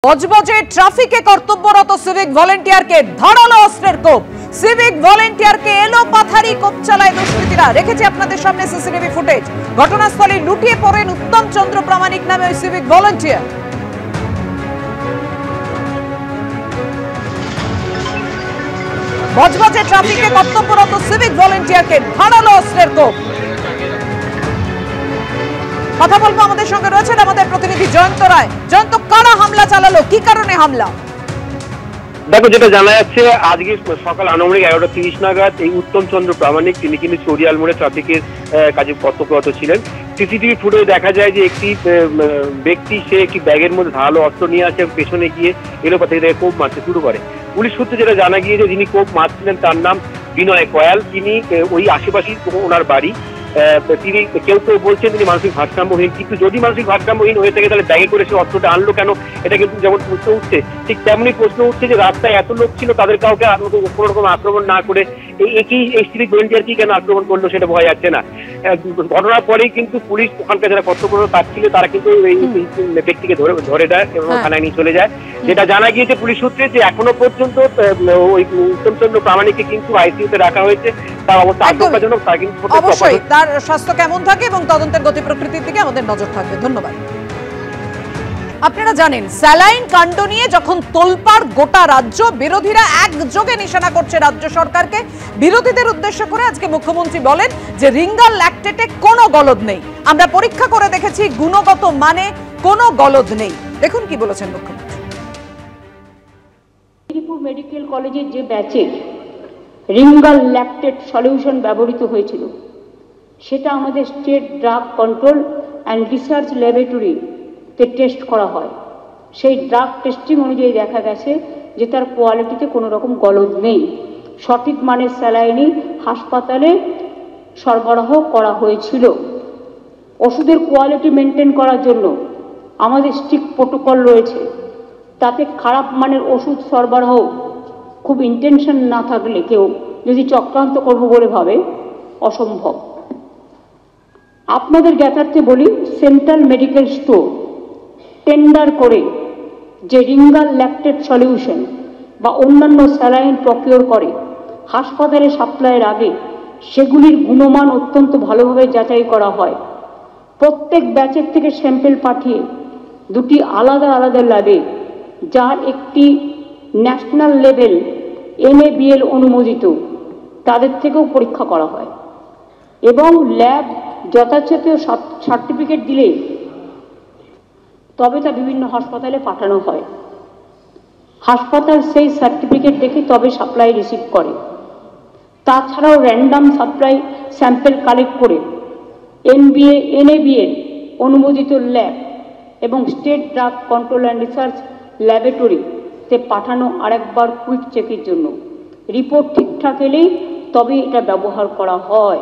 বজবজে ট্রাফিকে কর্তব্যরত সিভিক ভলেন্টিয়ারকে ধারালো অস্ত্রের কোপ। সিভিক ভলেন্টিয়ারকে এলোপাথারি কোপ চালায় দুষ্কৃতীরা। রেখেছে আপনাদের সামনে সিসিটিভি ফুটেজ। ঘটনাস্থলে লুটিয়ে পড়েন উত্তম চন্দ্র প্রামাণিক নামে ওই সিভিক ভলেন্টিয়ার। বজবজে ট্রাফিকে কর্তব্যরত সিভিক ভলেন্টিয়ারকে ধারালো অস্ত্রের কোপ। কথা বলবো, আমাদের সঙ্গে রয়েছেন আমাদের প্রতিনিধি জয়ন্ত রায়। জয়ন্ত, কারা হামলা চালালো, কি কারণে হামলা? দেখো, যেটা জানা যাচ্ছে আজকে সকাল আনুমানিক 11:30 নাগাদ এই উত্তম চন্দ্র প্রামাণিক তিনি কিন্তু চরিয়াল মোড়ে ট্রাফিকের কাজে কর্তব্যরত ছিলেন। সিসিটিভি ফুটেজে দেখা যায় যে একটি ব্যক্তি সে একটি ব্যাগের মধ্যে ধারালো অস্ত্র নিয়ে আসে, পেছনে গিয়ে এলোপাথারি তাকে কোপ মারতে শুরু করে। পুলিশ সূত্রে যেটা জানা গিয়েছে যিনি কোপ মারছিলেন তার নাম বিনয় কয়াল। তিনি ওই আশেপাশেই ওনার বাড়ি। তিনি কেউ বলছেন তিনি মানসিক ভারসাম্যহীন, কিন্তু যদি মানসিক ভারসাম্যহীন হয়ে থাকে তাহলে ব্যাগে করে সে অস্ত্রটা আনলো কেন, এটা কিন্তু যেমন প্রশ্ন উঠছে ঠিক তেমনি প্রশ্ন উঠছে যে রাস্তায় এত লোক ছিল, তাদের কাউকে কোনো রকম আক্রমণ না করে এই সিভিক ভলেন্টিয়ারকেই কেন আক্রমণ করলো সেটা বোঝা যাচ্ছে না। ঘটনার পরেই কিন্তু পুলিশ ওখানকার যারা কর্তব্যরত তার ছিল তারা কিন্তু এই ব্যক্তিকে ধরে দেয় এবং থানায় নিয়ে চলে যায়। যেটা জানা গিয়েছে পুলিশ সূত্রে যে এখনো পর্যন্ত ওই উত্তম চন্দ্র প্রামাণিককে কিন্তু আইসিইউতে রাখা হয়েছে। তার অবস্থা আশঙ্কাজনক। তার কিন্তু অবশ্যই তার স্বাস্থ্য কেমন থাকে এবং তদন্তের গতি প্রকৃতির দিকে আমাদের নজর থাকবে। ধন্যবাদ। আপনারা জানেন, স্যালাইন কাণ্ড নিয়ে যখন তোলপাড় গোটা রাজ্য, বিরোধীরা একযোগে নিশানা করছে রাজ্য সরকারকে। বিরোধীদের উদ্দেশ্য করে আজকে মুখ্যমন্ত্রী বলেন যে রিঙ্গাল ল্যাকটেটে কোনো গলদ নেই। আমরা পরীক্ষা করে দেখেছি, গুণগত মানে কোনো গলদ নেই। দেখুন কি বলেছেন মুখ্যমন্ত্রী। মেদিনীপুর মেডিকেল কলেজের যে ব্যাচে রিঙ্গাল ল্যাকটেট সলিউশন ব্যবহৃত হয়েছিল সেটা আমাদের state drug control and research ল্যাবরেটরিতে টেস্ট করা হয়। সেই ড্রাগ টেস্টিং অনুযায়ী দেখা গেছে যে তার কোয়ালিটিতে কোনো রকম গলদ নেই। সঠিক মানের স্যালাইনই হাসপাতালে সরবরাহ করা হয়েছিল। ওষুধের কোয়ালিটি মেনটেন করার জন্য আমাদের স্ট্রিক্ট প্রোটোকল রয়েছে। তাতে খারাপ মানের ওষুধ সরবরাহ খুব ইন্টেনশন না থাকলে কেউ যদি চক্রান্ত করবো বলে ভাবে, অসম্ভব। আপনাদের জ্ঞাতার্থে বলি, সেন্ট্রাল মেডিকেল স্টোর টেন্ডার করে যে রিঙ্গাল ল্যাকটেট সলিউশন বা অন্যান্য স্যালাইন প্রকিওর করে হাসপাতালে সাপ্লাইয়ের আগে সেগুলির গুণমান অত্যন্ত ভালোভাবে যাচাই করা হয়। প্রত্যেক ব্যাচের থেকে স্যাম্পেল পাঠিয়ে দুটি আলাদা আলাদা ল্যাবে, যার একটি ন্যাশনাল লেভেল NABL অনুমোদিত, তাদের থেকেও পরীক্ষা করা হয় এবং ল্যাব যথাযথ সার্টিফিকেট দিলে তবে তা বিভিন্ন হাসপাতালে পাঠানো হয়। হাসপাতাল সেই সার্টিফিকেট দেখে তবে সাপ্লাই রিসিভ করে। তাছাড়াও র্যান্ডাম সাপ্লাই স্যাম্পেল কালেক্ট করে NABL অনুমোদিত ল্যাব এবং state drug control and research ল্যাবরেটরিতে পাঠানো আরেকবার কুইক চেকের জন্য। রিপোর্ট ঠিকঠাক এলেই তবে এটা ব্যবহার করা হয়।